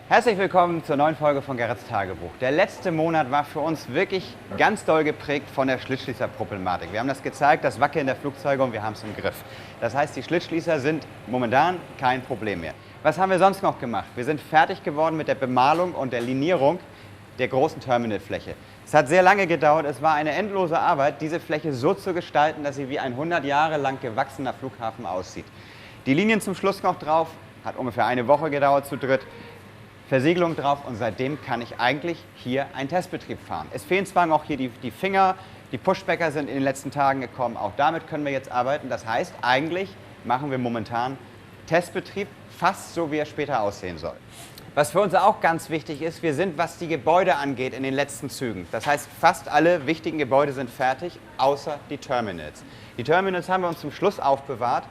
Herzlich willkommen zur neuen Folge von Gerrits Tagebuch. Der letzte Monat war für uns wirklich ganz doll geprägt von der Schlitzschließer-Problematik. Wir haben das gezeigt, das Wackeln der Flugzeuge, und wir haben es im Griff. Das heißt, die Schlitzschließer sind momentan kein Problem mehr. Was haben wir sonst noch gemacht? Wir sind fertig geworden mit der Bemalung und der Linierung der großen Terminalfläche. Es hat sehr lange gedauert, es war eine endlose Arbeit, diese Fläche so zu gestalten, dass sie wie ein 100 Jahre lang gewachsener Flughafen aussieht. Die Linien zum Schluss noch drauf, hat ungefähr eine Woche gedauert zu dritt. Versiegelung drauf, und seitdem kann ich eigentlich hier einen Testbetrieb fahren. Es fehlen zwar noch hier die Finger, die Pushbacker sind in den letzten Tagen gekommen, auch damit können wir jetzt arbeiten. Das heißt, eigentlich machen wir momentan Testbetrieb fast so, wie er später aussehen soll. Was für uns auch ganz wichtig ist, wir sind, was die Gebäude angeht, in den letzten Zügen. Das heißt, fast alle wichtigen Gebäude sind fertig, außer die Terminals. Die Terminals haben wir uns zum Schluss aufbewahrt,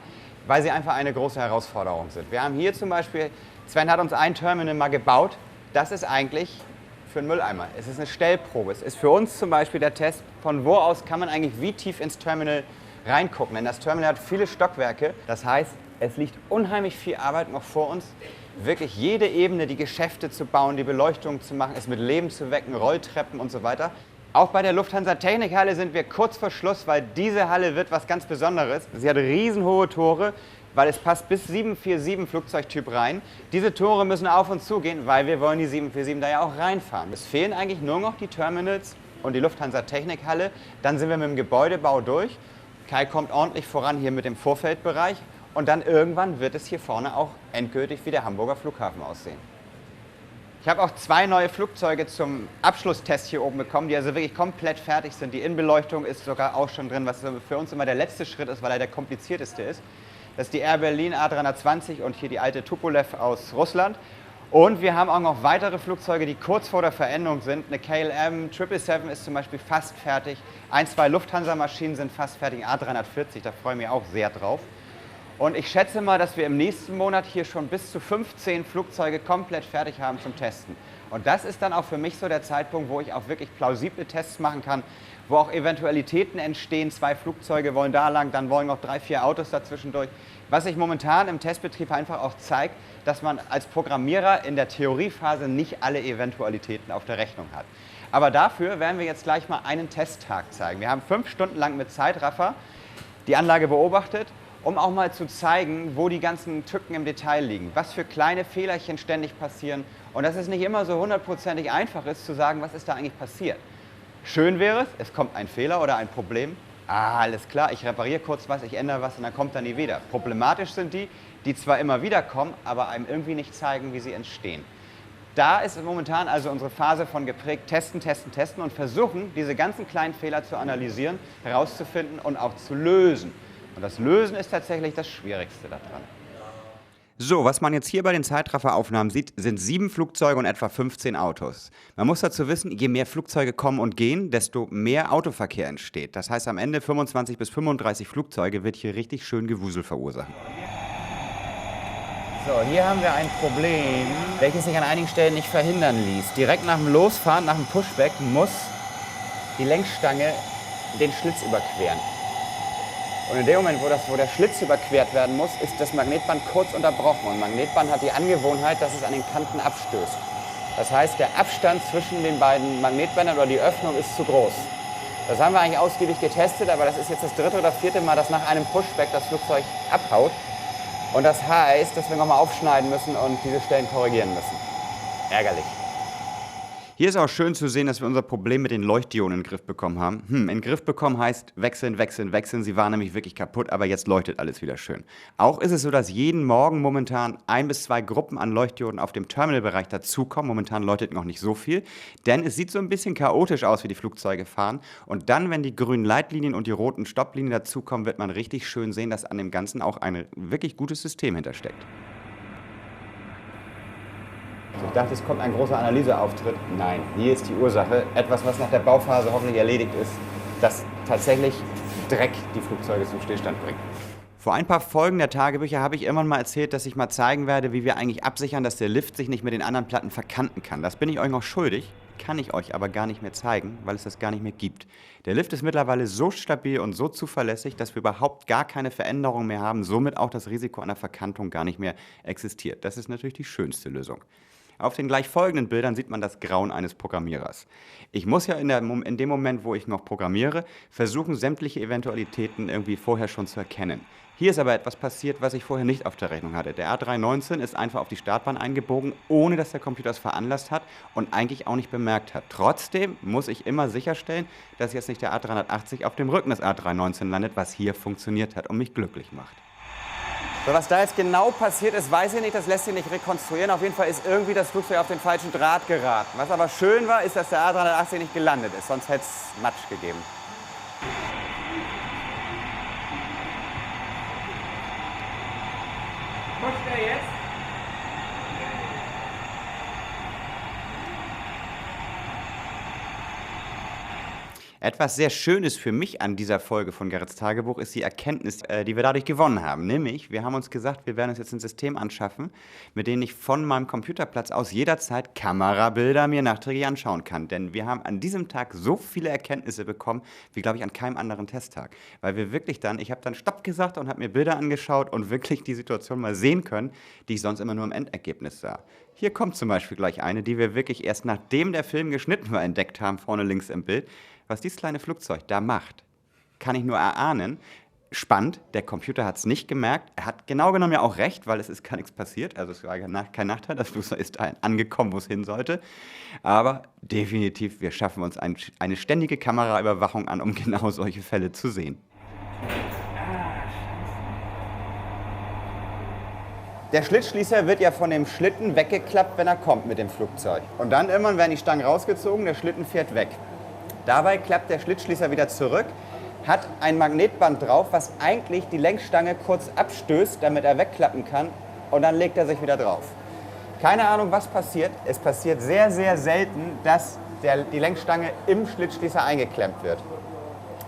weil sie einfach eine große Herausforderung sind. Wir haben hier zum Beispiel, Sven hat uns ein Terminal mal gebaut, das ist eigentlich für einen Mülleimer. Es ist eine Stellprobe. Es ist für uns zum Beispiel der Test, von wo aus kann man eigentlich wie tief ins Terminal reingucken. Denn das Terminal hat viele Stockwerke. Das heißt, es liegt unheimlich viel Arbeit noch vor uns, wirklich jede Ebene, die Geschäfte zu bauen, die Beleuchtung zu machen, es mit Leben zu wecken, Rolltreppen und so weiter. Auch bei der Lufthansa Technikhalle sind wir kurz vor Schluss, weil diese Halle wird was ganz Besonderes. Sie hat riesenhohe Tore, weil es passt bis 747 Flugzeugtyp rein. Diese Tore müssen auf uns zugehen, weil wir wollen die 747 da ja auch reinfahren. Es fehlen eigentlich nur noch die Terminals und die Lufthansa Technikhalle. Dann sind wir mit dem Gebäudebau durch. Kai kommt ordentlich voran hier mit dem Vorfeldbereich. Und dann irgendwann wird es hier vorne auch endgültig wie der Hamburger Flughafen aussehen. Ich habe auch 2 neue Flugzeuge zum Abschlusstest hier oben bekommen, die also wirklich komplett fertig sind. Die Innenbeleuchtung ist sogar auch schon drin, was für uns immer der letzte Schritt ist, weil er der komplizierteste ist. Das ist die Air Berlin A320 und hier die alte Tupolev aus Russland. Und wir haben auch noch weitere Flugzeuge, die kurz vor der Veränderung sind. Eine KLM 777 ist zum Beispiel fast fertig. 1, 2 Lufthansa-Maschinen sind fast fertig. A340, da freue ich mich auch sehr drauf. Und ich schätze mal, dass wir im nächsten Monat hier schon bis zu 15 Flugzeuge komplett fertig haben zum Testen. Und das ist dann auch für mich so der Zeitpunkt, wo ich auch wirklich plausible Tests machen kann, wo auch Eventualitäten entstehen. 2 Flugzeuge wollen da lang, dann wollen noch 3, 4 Autos dazwischen durch. Was sich momentan im Testbetrieb einfach auch zeigt, dass man als Programmierer in der Theoriephase nicht alle Eventualitäten auf der Rechnung hat. Aber dafür werden wir jetzt gleich mal einen Testtag zeigen. Wir haben 5 Stunden lang mit Zeitraffer die Anlage beobachtet, um auch mal zu zeigen, wo die ganzen Tücken im Detail liegen, was für kleine Fehlerchen ständig passieren und dass es nicht immer so hundertprozentig einfach ist zu sagen, was ist da eigentlich passiert. Schön wäre es kommt ein Fehler oder ein Problem, alles klar, ich repariere kurz was, ich ändere was und dann kommt er nie wieder. Problematisch sind die zwar immer wieder kommen, aber einem irgendwie nicht zeigen, wie sie entstehen. Da ist momentan also unsere Phase von geprägt, testen, testen, testen und versuchen, diese ganzen kleinen Fehler zu analysieren, herauszufinden und auch zu lösen. Und das Lösen ist tatsächlich das Schwierigste daran. So, was man jetzt hier bei den Zeitrafferaufnahmen sieht, sind 7 Flugzeuge und etwa 15 Autos. Man muss dazu wissen, je mehr Flugzeuge kommen und gehen, desto mehr Autoverkehr entsteht. Das heißt, am Ende 25 bis 35 Flugzeuge wird hier richtig schön Gewusel verursachen. So, hier haben wir ein Problem, welches sich an einigen Stellen nicht verhindern ließ. Direkt nach dem Losfahren, nach dem Pushback, muss die Längsstange den Schlitz überqueren. Und in dem Moment, wo der Schlitz überquert werden muss, ist das Magnetband kurz unterbrochen. Und Magnetband hat die Angewohnheit, dass es an den Kanten abstößt. Das heißt, der Abstand zwischen den beiden Magnetbändern oder die Öffnung ist zu groß. Das haben wir eigentlich ausgiebig getestet, aber das ist jetzt das 3. oder 4. Mal, dass nach einem Pushback das Flugzeug abhaut. Und das heißt, dass wir nochmal aufschneiden müssen und diese Stellen korrigieren müssen. Ärgerlich. Hier ist auch schön zu sehen, dass wir unser Problem mit den Leuchtdioden in den Griff bekommen haben. In den Griff bekommen heißt wechseln, wechseln, wechseln. Sie waren nämlich wirklich kaputt, aber jetzt leuchtet alles wieder schön. Auch ist es so, dass jeden Morgen momentan 1 bis 2 Gruppen an Leuchtdioden auf dem Terminalbereich dazukommen. Momentan leuchtet noch nicht so viel, denn es sieht so ein bisschen chaotisch aus, wie die Flugzeuge fahren. Und dann, wenn die grünen Leitlinien und die roten Stopplinien dazukommen, wird man richtig schön sehen, dass an dem Ganzen auch ein wirklich gutes System hintersteckt. Ich dachte, es kommt ein großer Analyseauftritt. Nein, hier ist die Ursache. Etwas, was nach der Bauphase hoffentlich erledigt ist, dass tatsächlich Dreck die Flugzeuge zum Stillstand bringt. Vor ein paar Folgen der Tagebücher habe ich irgendwann mal erzählt, dass ich mal zeigen werde, wie wir eigentlich absichern, dass der Lift sich nicht mit den anderen Platten verkanten kann. Das bin ich euch noch schuldig, kann ich euch aber gar nicht mehr zeigen, weil es das gar nicht mehr gibt. Der Lift ist mittlerweile so stabil und so zuverlässig, dass wir überhaupt gar keine Veränderung mehr haben, somit auch das Risiko einer Verkantung gar nicht mehr existiert. Das ist natürlich die schönste Lösung. Auf den gleich folgenden Bildern sieht man das Grauen eines Programmierers. Ich muss ja in dem Moment, wo ich noch programmiere, versuchen, sämtliche Eventualitäten irgendwie vorher schon zu erkennen. Hier ist aber etwas passiert, was ich vorher nicht auf der Rechnung hatte. Der A319 ist einfach auf die Startbahn eingebogen, ohne dass der Computer es veranlasst hat und eigentlich auch nicht bemerkt hat. Trotzdem muss ich immer sicherstellen, dass jetzt nicht der A380 auf dem Rücken des A319 landet, was hier funktioniert hat und mich glücklich macht. So, was da jetzt genau passiert ist, weiß ich nicht, das lässt sich nicht rekonstruieren. Auf jeden Fall ist irgendwie das Flugzeug auf den falschen Draht geraten. Was aber schön war, ist, dass der A380 nicht gelandet ist, sonst hätte es Matsch gegeben. Pusht er jetzt? Etwas sehr Schönes für mich an dieser Folge von Gerrits Tagebuch ist die Erkenntnis, die wir dadurch gewonnen haben. Nämlich, wir haben uns gesagt, wir werden uns jetzt ein System anschaffen, mit dem ich von meinem Computerplatz aus jederzeit Kamerabilder mir nachträglich anschauen kann. Denn wir haben an diesem Tag so viele Erkenntnisse bekommen, wie, glaube ich, an keinem anderen Testtag. Weil wir wirklich ich habe dann Stopp gesagt und habe mir Bilder angeschaut und wirklich die Situation mal sehen können, die ich sonst immer nur im Endergebnis sah. Hier kommt zum Beispiel gleich eine, die wir wirklich erst nachdem der Film geschnitten war entdeckt haben, vorne links im Bild. Was dieses kleine Flugzeug da macht, kann ich nur erahnen. Spannend, der Computer hat es nicht gemerkt. Er hat genau genommen ja auch recht, weil es ist gar nichts passiert. Also es war kein Nachteil, das Flugzeug ist angekommen, wo es hin sollte. Aber definitiv, wir schaffen uns eine ständige Kameraüberwachung an, um genau solche Fälle zu sehen. Der Schlitzschließer wird ja von dem Schlitten weggeklappt, wenn er kommt mit dem Flugzeug. Und dann irgendwann werden die Stangen rausgezogen, der Schlitten fährt weg. Dabei klappt der Schlitzschließer wieder zurück, hat ein Magnetband drauf, was eigentlich die Lenkstange kurz abstößt, damit er wegklappen kann, und dann legt er sich wieder drauf. Keine Ahnung, was passiert. Es passiert sehr, sehr selten, dass die Lenkstange im Schlitzschließer eingeklemmt wird.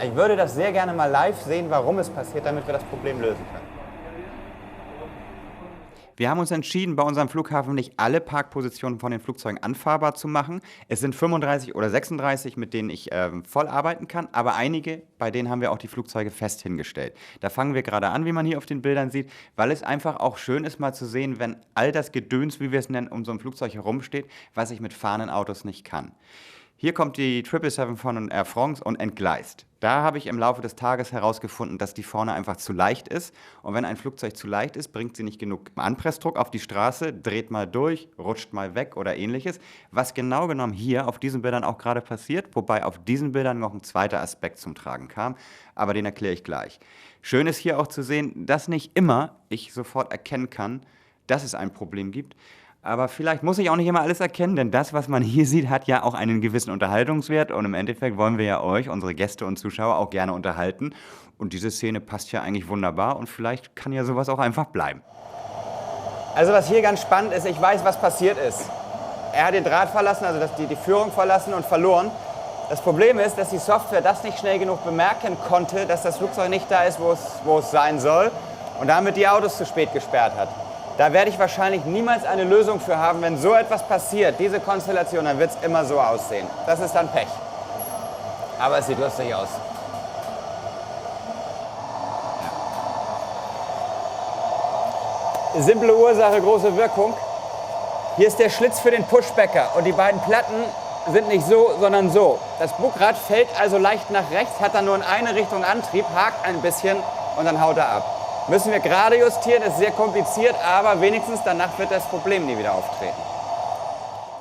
Ich würde das sehr gerne mal live sehen, warum es passiert, damit wir das Problem lösen können. Wir haben uns entschieden, bei unserem Flughafen nicht alle Parkpositionen von den Flugzeugen anfahrbar zu machen. Es sind 35 oder 36, mit denen ich voll arbeiten kann, aber einige, bei denen haben wir auch die Flugzeuge fest hingestellt. Da fangen wir gerade an, wie man hier auf den Bildern sieht, weil es einfach auch schön ist, mal zu sehen, wenn all das Gedöns, wie wir es nennen, um so ein Flugzeug herumsteht, was ich mit fahrenden Autos nicht kann. Hier kommt die 777 von Air France und entgleist. Da habe ich im Laufe des Tages herausgefunden, dass die vorne einfach zu leicht ist. Und wenn ein Flugzeug zu leicht ist, bringt sie nicht genug Anpressdruck auf die Straße, dreht mal durch, rutscht mal weg oder ähnliches. Was genau genommen hier auf diesen Bildern auch gerade passiert, wobei auf diesen Bildern noch ein zweiter Aspekt zum Tragen kam. Aber den erkläre ich gleich. Schön ist hier auch zu sehen, dass nicht immer ich sofort erkennen kann, dass es ein Problem gibt. Aber vielleicht muss ich auch nicht immer alles erkennen, denn das, was man hier sieht, hat ja auch einen gewissen Unterhaltungswert. Und im Endeffekt wollen wir ja euch, unsere Gäste und Zuschauer, auch gerne unterhalten. Und diese Szene passt ja eigentlich wunderbar und vielleicht kann ja sowas auch einfach bleiben. Also was hier ganz spannend ist, ich weiß, was passiert ist. Er hat den Draht verlassen, also die Führung verlassen und verloren. Das Problem ist, dass die Software das nicht schnell genug bemerken konnte, dass das Flugzeug nicht da ist, wo es sein soll und damit die Autos zu spät gesperrt hat. Da werde ich wahrscheinlich niemals eine Lösung für haben, wenn so etwas passiert, diese Konstellation, dann wird es immer so aussehen. Das ist dann Pech. Aber es sieht lustig aus. Ja. Simple Ursache, große Wirkung. Hier ist der Schlitz für den Pushbacker und die beiden Platten sind nicht so, sondern so. Das Bugrad fällt also leicht nach rechts, hat dann nur in eine Richtung Antrieb, hakt ein bisschen und dann haut er ab. Müssen wir gerade justieren, ist sehr kompliziert, aber wenigstens danach wird das Problem nie wieder auftreten.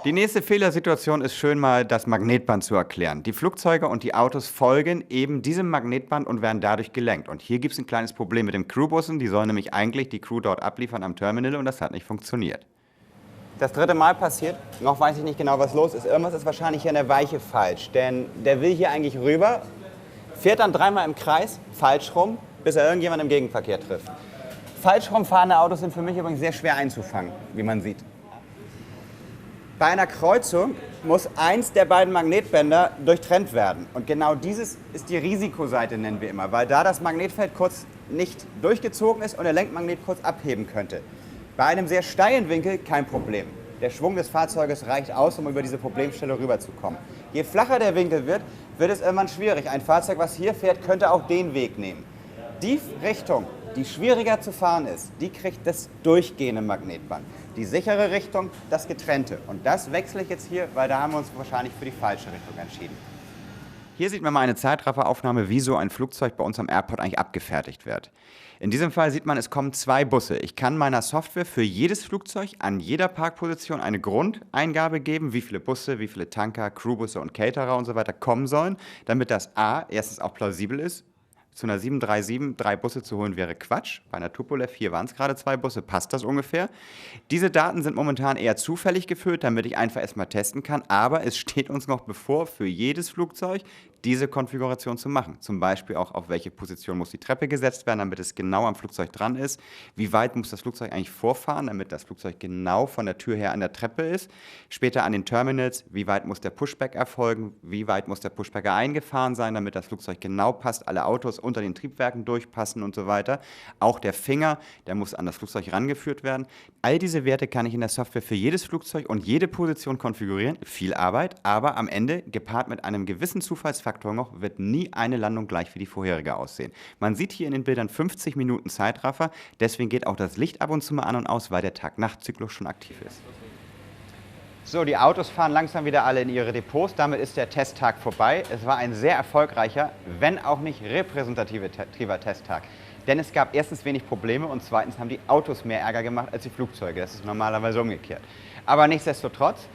Die nächste Fehlersituation ist schön mal das Magnetband zu erklären. Die Flugzeuge und die Autos folgen eben diesem Magnetband und werden dadurch gelenkt. Und hier gibt es ein kleines Problem mit den Crewbussen, die sollen nämlich eigentlich die Crew dort abliefern am Terminal und das hat nicht funktioniert. Das dritte Mal passiert, noch weiß ich nicht genau, was los ist. Irgendwas ist wahrscheinlich hier in der Weiche falsch, denn der will hier eigentlich rüber, fährt dann dreimal im Kreis, falsch rum, bis er irgendjemand im Gegenverkehr trifft. Falsch rumfahrende Autos sind für mich übrigens sehr schwer einzufangen, wie man sieht. Bei einer Kreuzung muss eins der beiden Magnetbänder durchtrennt werden. Und genau dieses ist die Risikoseite, nennen wir immer, weil da das Magnetfeld kurz nicht durchgezogen ist und der Lenkmagnet kurz abheben könnte. Bei einem sehr steilen Winkel kein Problem. Der Schwung des Fahrzeuges reicht aus, um über diese Problemstelle rüberzukommen. Je flacher der Winkel wird, wird es irgendwann schwierig. Ein Fahrzeug, was hier fährt, könnte auch den Weg nehmen. Die Richtung, die schwieriger zu fahren ist, die kriegt das durchgehende Magnetband. die sichere Richtung, das getrennte. Und das wechsle ich jetzt hier, weil da haben wir uns wahrscheinlich für die falsche Richtung entschieden. Hier sieht man mal eine Zeitrafferaufnahme, wie so ein Flugzeug bei uns am Airport eigentlich abgefertigt wird. In diesem Fall sieht man, es kommen 2 Busse. Ich kann meiner Software für jedes Flugzeug an jeder Parkposition eine Grundeingabe geben, wie viele Busse, wie viele Tanker, Crewbusse und Caterer und so weiter kommen sollen, damit das A, erstens auch plausibel ist. Zu einer 737 3 Busse zu holen wäre Quatsch. Bei einer Tupolev, hier waren es gerade 2 Busse, passt das ungefähr. Diese Daten sind momentan eher zufällig gefüllt, damit ich einfach erstmal testen kann. Aber es steht uns noch bevor, für jedes Flugzeug diese Konfiguration zu machen. Zum Beispiel auch, auf welche Position muss die Treppe gesetzt werden, damit es genau am Flugzeug dran ist. Wie weit muss das Flugzeug eigentlich vorfahren, damit das Flugzeug genau von der Tür her an der Treppe ist. Später an den Terminals, wie weit muss der Pushback erfolgen, wie weit muss der Pushbacker eingefahren sein, damit das Flugzeug genau passt, alle Autos unter den Triebwerken durchpassen und so weiter. Auch der Finger, der muss an das Flugzeug rangeführt werden. All diese Werte kann ich in der Software für jedes Flugzeug und jede Position konfigurieren. Viel Arbeit, aber am Ende, gepaart mit einem gewissen Zufallsfaktor noch, wird nie eine Landung gleich wie die vorherige aussehen. Man sieht hier in den Bildern 50 Minuten Zeitraffer, deswegen geht auch das Licht ab und zu mal an und aus, weil der Tag-Nacht-Zyklus schon aktiv ist. So, die Autos fahren langsam wieder alle in ihre Depots. Damit ist der Testtag vorbei. Es war ein sehr erfolgreicher, wenn auch nicht repräsentativer Testtag. Denn es gab erstens wenig Probleme und zweitens haben die Autos mehr Ärger gemacht als die Flugzeuge. Das ist normalerweise umgekehrt. Aber nichtsdestotrotz,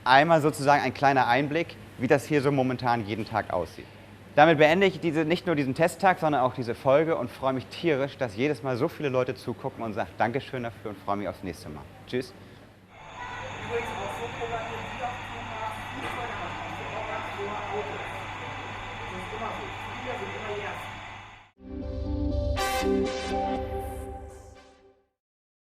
einmal sozusagen ein kleiner Einblick, wie das hier so momentan jeden Tag aussieht. Damit beende ich nicht nur diesen Testtag, sondern auch diese Folge und freue mich tierisch, dass jedes Mal so viele Leute zugucken und sagen Dankeschön dafür und freue mich aufs nächste Mal. Tschüss. Autos. Das ist immer so. Viele sind immer erst.